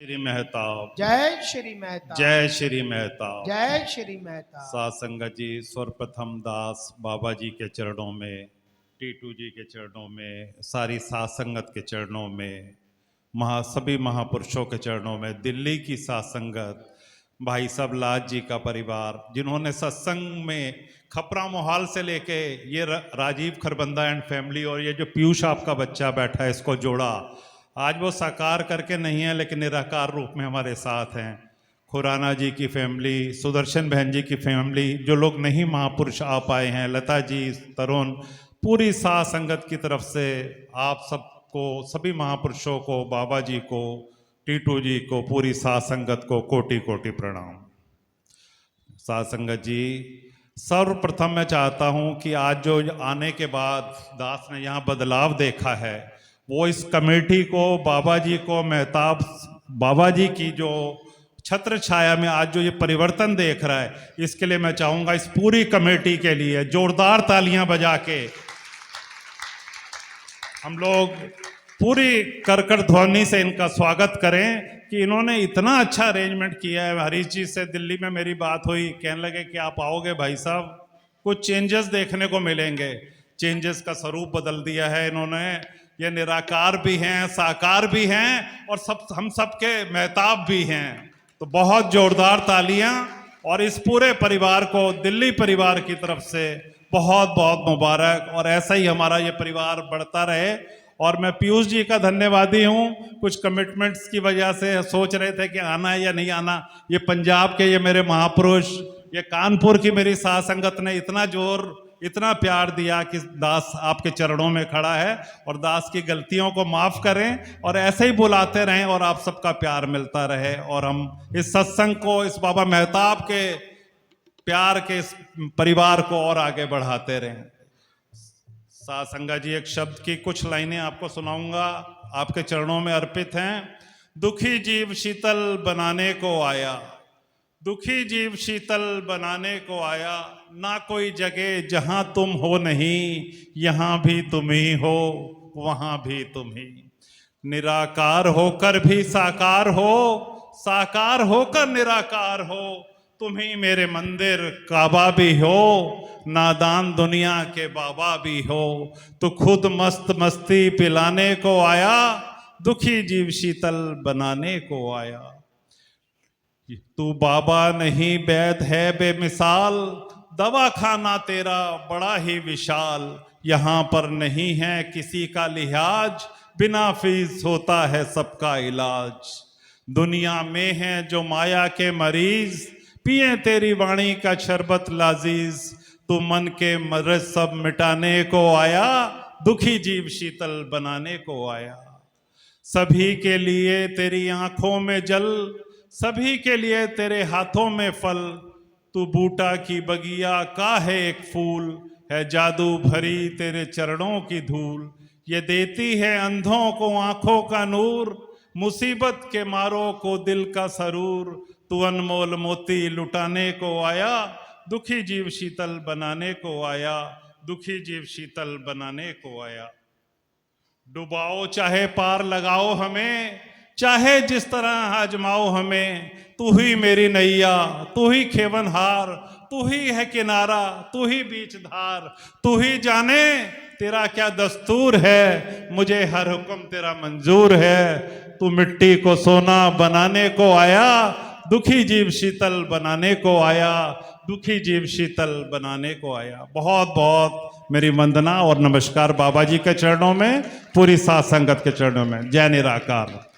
श्री मेहताब, जय श्री मेहता, जय श्री मेहताब, जय श्री मेहता। साथ संगत जी, सर्वप्रथम दास बाबा जी के चरणों में, टीटू जी के चरणों में, सारी साथ संगत के चरणों में, सभी महापुरुषों के चरणों में, दिल्ली की साथ संगत, भाई सब लाज जी का परिवार, जिन्होंने सत्संग में खपरा मोहाल से लेके ये राजीव खरबंदा एंड फैमिली और ये जो पीयूष आपका बच्चा बैठा है इसको जोड़ा। आज वो साकार करके नहीं है लेकिन निराकार रूप में हमारे साथ हैं। खुराना जी की फैमिली, सुदर्शन बहन जी की फैमिली, जो लोग नहीं महापुरुष आ पाए हैं, लता जी, तरुण, पूरी साथ संगत की तरफ से आप सबको, सभी महापुरुषों को, बाबा जी को, टीटू जी को, पूरी साथ संगत को कोटि कोटि प्रणाम। साथ संगत जी, सर्वप्रथम मैं चाहता हूं कि आज जो आने के बाद दास ने यहाँ बदलाव देखा है, वो इस कमेटी को, बाबा जी को, मेहताब बाबा जी की जो छत्र छाया में आज जो ये परिवर्तन देख रहा है, इसके लिए मैं चाहूंगा इस पूरी कमेटी के लिए जोरदार तालियां बजा के हम लोग पूरी करकट ध्वनि से इनका स्वागत करें कि इन्होंने इतना अच्छा अरेंजमेंट किया है। हरीश जी से दिल्ली में मेरी बात हुई, कहने लगे कि आप आओगे भाई साहब, कुछ चेंजेस देखने को मिलेंगे। चेंजेस का स्वरूप बदल दिया है इन्होंने। ये निराकार भी हैं, साकार भी हैं और हम सबके मेहताब भी हैं। तो बहुत जोरदार तालियां और इस पूरे परिवार को, दिल्ली परिवार की तरफ से बहुत बहुत मुबारक, और ऐसा ही हमारा ये परिवार बढ़ता रहे। और मैं पीयूष जी का धन्यवादी हूँ। कुछ कमिटमेंट्स की वजह से सोच रहे थे कि आना है या नहीं आना। ये पंजाब के ये मेरे महापुरुष, ये कानपुर की मेरी साथ संगत ने इतना जोर, इतना प्यार दिया कि दास आपके चरणों में खड़ा है और दास की गलतियों को माफ करें और ऐसे ही बुलाते रहें और आप सबका प्यार मिलता रहे और हम इस सत्संग को, इस बाबा मेहताब के प्यार के इस परिवार को और आगे बढ़ाते रहें। साथ संगत जी, एक शब्द की कुछ लाइनें आपको सुनाऊंगा, आपके चरणों में अर्पित हैं। दुखी जीव शीतल बनाने को आया, दुखी जीव शीतल बनाने को आया, ना कोई जगह जहां तुम हो नहीं, यहां भी तुम ही हो, वहां भी तुम ही। निराकार होकर भी साकार हो, साकार होकर निराकार हो, तुम ही मेरे मंदिर काबा भी हो, नादान दुनिया के बाबा भी हो। तो खुद मस्त मस्ती पिलाने को आया, दुखी जीव शीतल बनाने को आया। तू बाबा नहीं वैद है बेमिसाल, दवा खाना तेरा बड़ा ही विशाल। यहाँ पर नहीं है किसी का लिहाज, बिना फीस होता है सबका इलाज। दुनिया में है जो माया के मरीज, पिए तेरी वाणी का शरबत लाजीज। तू मन के मर्ज सब मिटाने को आया, दुखी जीव शीतल बनाने को आया। सभी के लिए तेरी आंखों में जल, सभी के लिए तेरे हाथों में फल। तू बूटा की बगिया का है एक फूल, है जादू भरी तेरे चरणों की धूल। ये देती है अंधों को आंखों का नूर, मुसीबत के मारों को दिल का सरूर। तू अनमोल मोती लुटाने को आया, दुखी जीव शीतल बनाने को आया, दुखी जीव शीतल बनाने को आया। डुबाओ चाहे पार लगाओ हमें, चाहे जिस तरह आजमाओ हमें। तू ही मेरी नैया, तू ही खेवनहार, तू ही है किनारा, तू ही बीच धार। तू ही जाने तेरा क्या दस्तूर है, मुझे हर हुक्म तेरा मंजूर है। तू मिट्टी को सोना बनाने को आया, दुखी जीव शीतल बनाने को आया, दुखी जीव शीतल बनाने को आया। बहुत बहुत मेरी वंदना और नमस्कार बाबा जी के चरणों में, पूरी साथ संगत के चरणों में। जय निराकार।